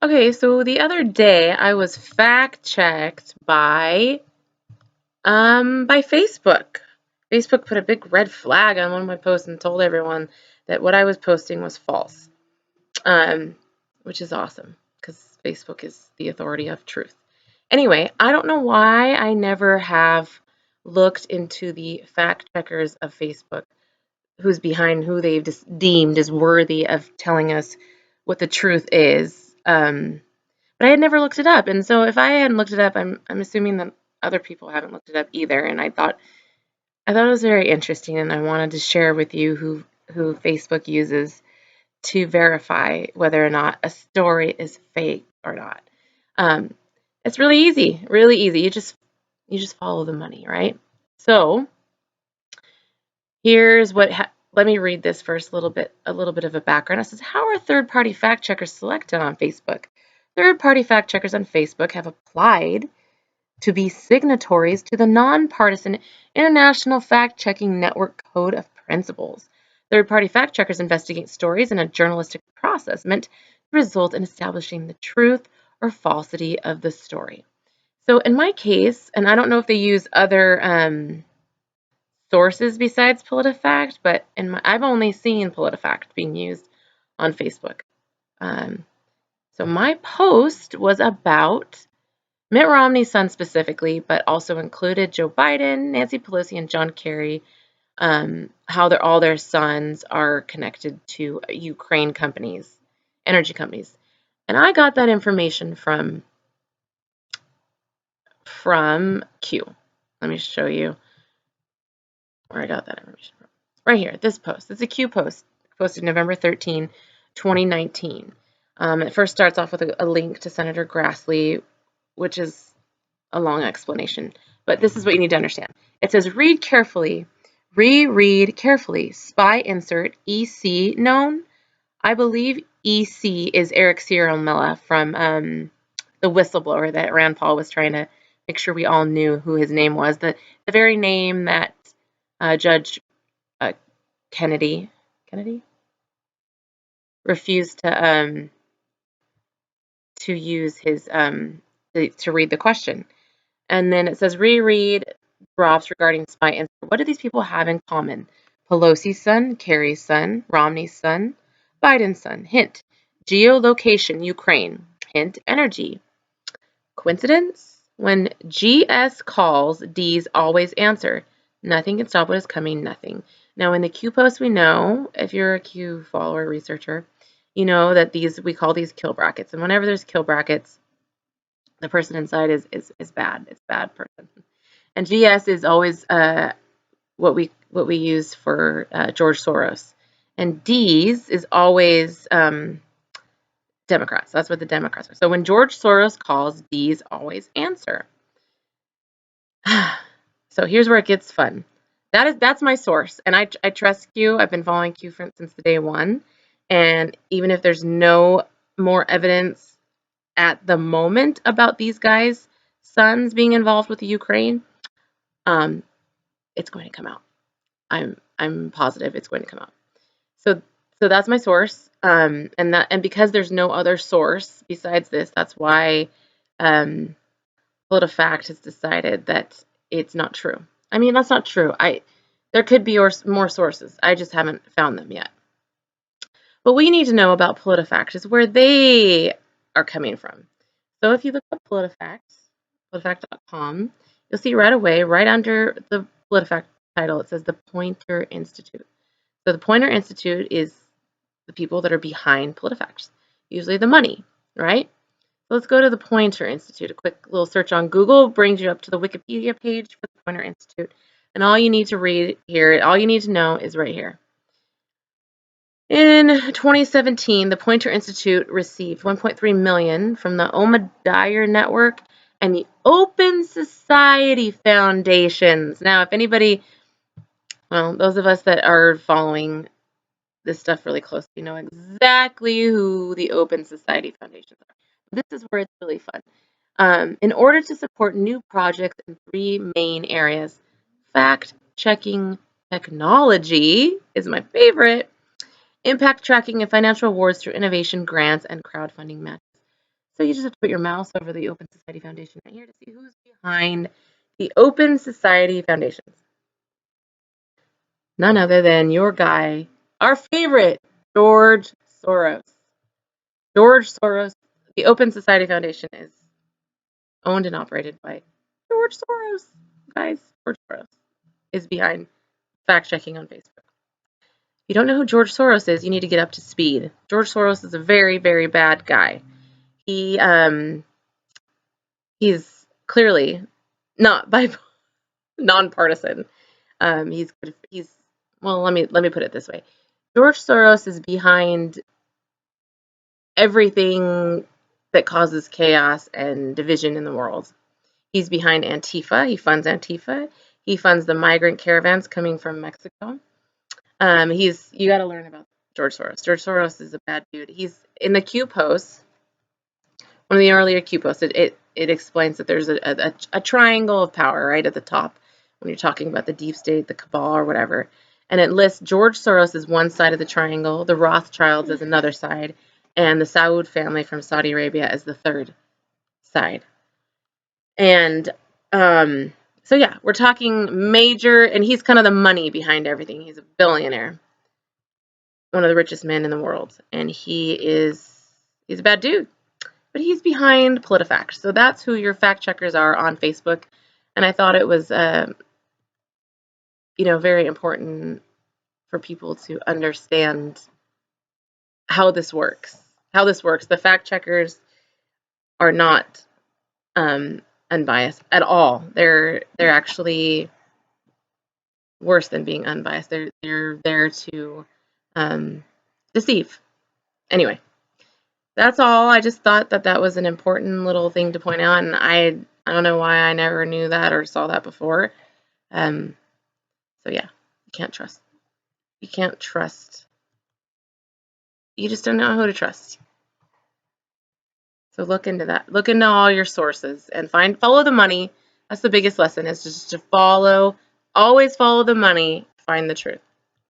Okay, so the other day I was fact-checked by Facebook. Facebook put a big red flag on one of my posts and told everyone that what I was posting was false. Which is awesome because Facebook is the authority of truth. Anyway, I don't know why I never have looked into the fact checkers of Facebook, who's behind who they've just deemed as worthy of telling us what the truth is. But I had never looked it up, and so if I hadn't looked it up, I'm assuming that other people haven't looked it up either. And I thought it was very interesting, and I wanted to share with you who Facebook uses to verify whether or not a story is fake or not. Um, it's really easy, really easy. You just follow the money, right? So here's let me read this first a little bit of a background. It says, how are third-party fact checkers selected on Facebook? Third-party fact checkers on Facebook have applied to be signatories to the Nonpartisan International Fact-Checking Network Code of Principles. Third-party fact checkers investigate stories in a journalistic process meant to result in establishing the truth or falsity of the story. So in my case, and I don't know if they use other sources besides PolitiFact, but I've only seen PolitiFact being used on Facebook. So my post was about Mitt Romney's son specifically, but also included Joe Biden, Nancy Pelosi, and John Kerry, how all their sons are connected to Ukraine companies, energy companies. And I got that information from Q. Let me show you where I got that information from. Right here, this post. It's a Q post, posted November 13, 2019. It first starts off with a link to Senator Grassley, which is a long explanation, but this is what you need to understand. It says, read carefully, reread carefully, spy insert, EC known. I believe EC is Eric Ciaramella from the whistleblower that Rand Paul was trying to make sure we all knew who his name was. The very name that Judge Kennedy refused to use his to read the question. And then it says, reread drafts regarding spy insert. What do these people have in common? Pelosi's son, Kerry's son, Romney's son, Biden's son. Hint, geolocation, Ukraine. Hint, energy. Coincidence? When GS calls, Ds always answer. Nothing can stop what is coming, nothing. Now, in the Q post, we know, if you're a Q follower, researcher, you know that we call these kill brackets. And whenever there's kill brackets, the person inside is bad. It's a bad person. And GS is always what we use for George Soros. And D's is always Democrats. That's what the Democrats are. So when George Soros calls, D's always answer. So here's where it gets fun. That's my source, and I trust Q. I've been following Q since the day one, and even if there's no more evidence at the moment about these guys' sons being involved with the Ukraine, it's going to come out. I'm positive it's going to come out. So that's my source, and because there's no other source besides this, that's why PolitiFact has decided that it's not true. I mean, that's not true. There could be more sources. I just haven't found them yet. But what you need to know about PolitiFact is where they are coming from. So if you look up PolitiFact, politifact.com, you'll see right away, right under the PolitiFact title, it says the Poynter Institute. So the Poynter Institute is the people that are behind PolitiFact, usually the money, right? So let's go to the Poynter Institute. A quick little search on Google brings you up to the Wikipedia page for the Poynter Institute. And all you need to read here, all you need to know is right here. In 2017, the Poynter Institute received $1.3 million from the Oma Dyer Network and the Open Society Foundations. Now, if anybody, well, those of us that are following this stuff really closely know exactly who the Open Society Foundations are. This is where it's really fun. In order to support new projects in 3 main areas, fact-checking technology is my favorite, impact tracking and financial awards through innovation grants and crowdfunding matches. So you just have to put your mouse over the Open Society Foundation right here to see who's behind the Open Society Foundation. None other than your guy, our favorite, George Soros. George Soros, the Open Society Foundation is owned and operated by George Soros. Guys, George Soros is behind fact checking on Facebook. If you don't know who George Soros is, you need to get up to speed. George Soros is a very, very bad guy. He's clearly not nonpartisan. He's well. Let me put it this way. George Soros is behind everything that causes chaos and division in the world. He's behind Antifa. He funds Antifa. He funds the migrant caravans coming from Mexico. You got to learn about George Soros. George Soros is a bad dude. He's in the Q post. One of the earlier Q posts, it explains that there's a triangle of power right at the top when you're talking about the deep state, the cabal, or whatever. And it lists George Soros as one side of the triangle, the Rothschilds as another side, and the Saud family from Saudi Arabia as the third side. And so yeah, we're talking major, and he's kind of the money behind everything. He's a billionaire, one of the richest men in the world, and he's a bad dude. But he's behind PolitiFact. So that's who your fact checkers are on Facebook. And I thought it was very important for people to understand how this works. The fact checkers are not unbiased at all. They're actually worse than being unbiased. They're there to deceive. Anyway, that's all. I just thought that was an important little thing to point out, and I don't know why I never knew that or saw that before. So yeah, you can't trust. You can't trust. You just don't know who to trust. So look into that. Look into all your sources and follow the money. That's the biggest lesson, is just to always follow the money, find the truth.